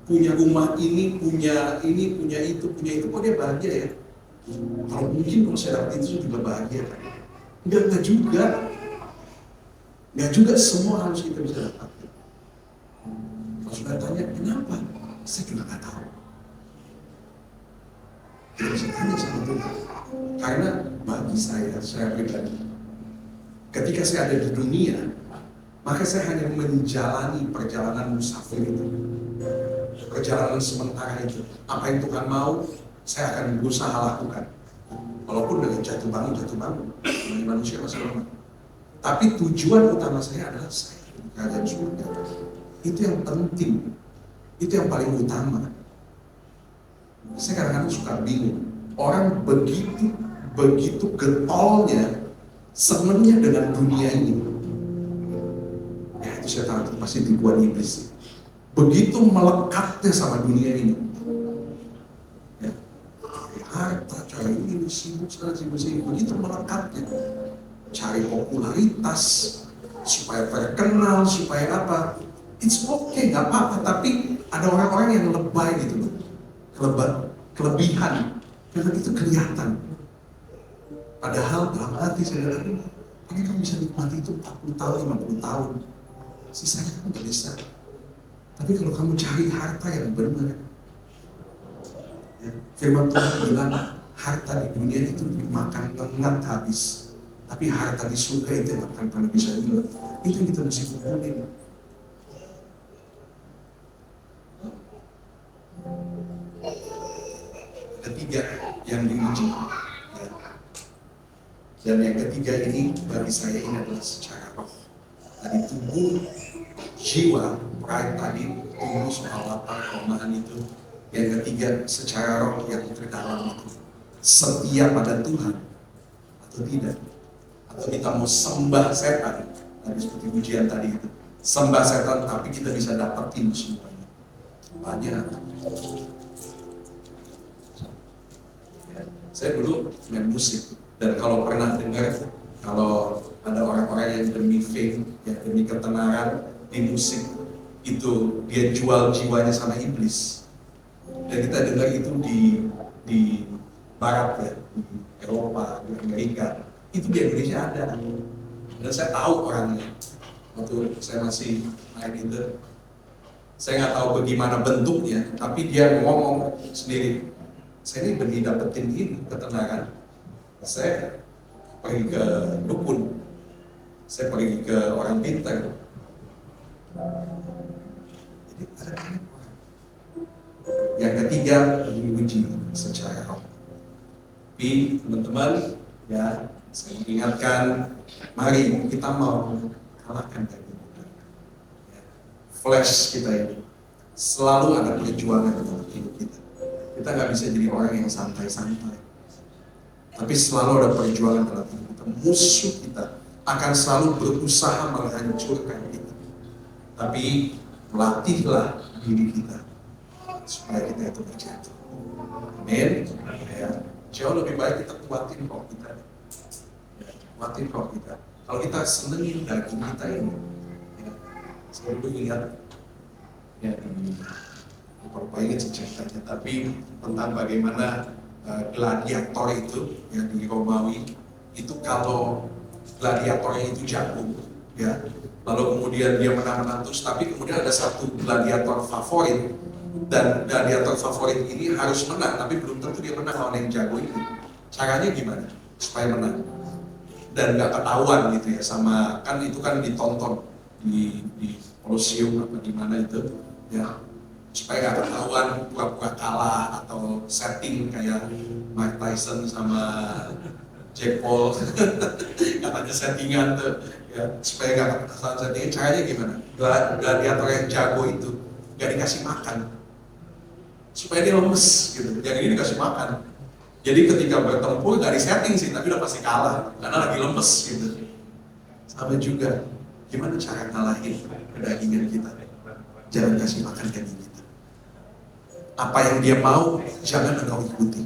punya rumah ini, punya itu, kok dia bahagia ya. Kalau mungkin kalau saya dapet itu juga bahagia kan? Enggak juga. Enggak juga semua harus kita bisa dapatkan. Kalau sudah tanya kenapa, saya juga nggak tahu. Kita bisa tanya sama Tuhan. Karena bagi saya pribadi, ketika saya ada di dunia, maka saya hanya menjalani perjalanan musafir itu, perjalanan sementara itu. Apa yang Tuhan mau, saya akan berusaha lakukan. Walaupun dengan jatuh bangun, bagi manusia masih lemah. Tapi tujuan utama saya adalah saya di kerajaan surga. Itu yang penting, itu yang paling utama. Saya kadang-kadang suka bingung, orang begitu getolnya senangnya dengan dunia ini. Ya itu saya tahu pasti tipuan iblis. Begitu melekatnya sama dunia ini. Ya, cari harta, cari ini, sibuk sana, sibuk sini. Begitu melekatnya. Cari popularitas, supaya terkenal, supaya apa. It's okay, gak apa-apa. Tapi ada orang-orang yang lebay gitu loh. Kelebihan. Karena itu kelihatan. Padahal dalam hati saya katakan, ini kamu bisa nikmati itu 40 tahun, 50 tahun. Sisanya kamu gak bisa. Tapi kalau kamu cari harta yang benar, ya, firman Tuhan bilang, harta di dunia itu dimakan lengat habis. Tapi harta di surga itu yang akan pernah bisa hilang. Itu yang kita mesti kumpulin. Ketiga yang diuji. Dan yang ketiga ini bagi saya ini adalah secara roh. Tadi tubuh, jiwa, pride tadi, tumbuh soal lapar, kelemahan itu. Yang ketiga secara roh yang terdalam itu. Setia pada Tuhan atau tidak. Atau kita mau sembah setan. Tadi seperti ujian tadi itu. Sembah setan tapi kita bisa dapetin semuanya. Banyak. Saya dulu main musik. Dan kalau pernah dengar, kalau ada orang-orang yang demi fame, ya demi ketenaran di musik, itu dia jual jiwanya sama iblis. Dan kita dengar itu di Barat ya, di Eropa, di Amerika, itu di Indonesia ada. Dan saya tahu orangnya. Waktu saya masih main itu, saya nggak tahu bagaimana bentuknya, tapi dia ngomong sendiri, saya ini demi dapetin ini ketenaran. Saya pergi ke dukun, saya pergi ke orang pintar. Jadi ada banyak orang. Yang ketiga, diuji secara roh. Tapi teman-teman, ya saya mengingatkan, mari kita mau kalahkan daging kita. Flesh kita ini selalu ada perjuangan dalam hidup kita. Kita nggak bisa jadi orang yang santai-santai. Tapi selalu ada perjuangan dalam hidup kita. Musuh kita akan selalu berusaha menghancurkan kita. Tapi latihlah diri kita supaya kita itu berjatuh. Amin. Ya. Jauh lebih baik kita kuatin roh kita. Ya, kuatin roh kita. Kalau kita senengin daging kita ini, ya, selalu ingat ya lupa ingat ceritanya. Tapi tentang bagaimana gladiator itu yang di Romawi itu, kalau gladiatornya itu jago ya, lalu kemudian dia menang terus, tapi kemudian ada satu gladiator favorit, dan gladiator favorit ini harus menang, tapi belum tentu dia menang lawan yang jago ini. Caranya gimana supaya menang dan nggak ketahuan gitu ya, sama kan itu kan ditonton di Colosseum apa gimana itu ya, supaya nggak ketahuan pura-pura kalah atau setting kayak Mike Tyson sama Jack Paul katanya settingan tuh ya, supaya nggak ketahuan settingan. Caranya gimana? Gladiator yang jago itu nggak dikasih makan supaya dia lemes gitu, yang ini dikasih makan. Jadi ketika bertempur nggak disetting sih, tapi udah pasti kalah karena lagi lemes gitu. Sama juga, gimana cara ngalahin kedagingan kita? Jangan kasih makan daging kita. Apa yang dia mau, jangan engkau ikuti.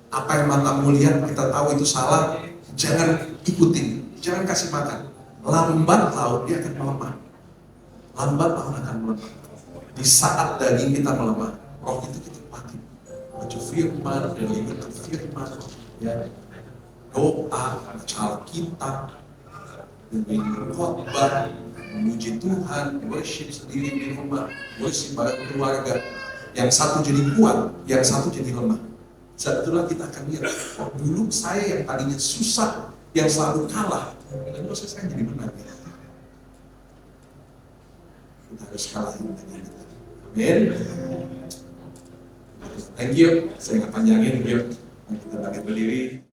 Apa yang matamu lihat, kita tahu itu salah, jangan ikutin, jangan kasih makan. Lambat laun dia akan melemah. Lambat laun akan melemah. Di saat daging kita melemah, roh itu kita pakai. Baca firman, dengar firman, ya, doa, baca Alkitab, dengar khotbah, memuji Tuhan, worship sendiri di rumah, worship bareng keluarga. Yang satu jadi kuat, yang satu jadi lemah. Saat itulah kita akan lihat, oh, dulu saya yang tadinya susah, yang selalu kalah, dan proses saya jadi menang. Kita harus kalahin dengan itu. Amin. Thank you. Saya nggak panjangin, yuk. Kita bangkit berdiri.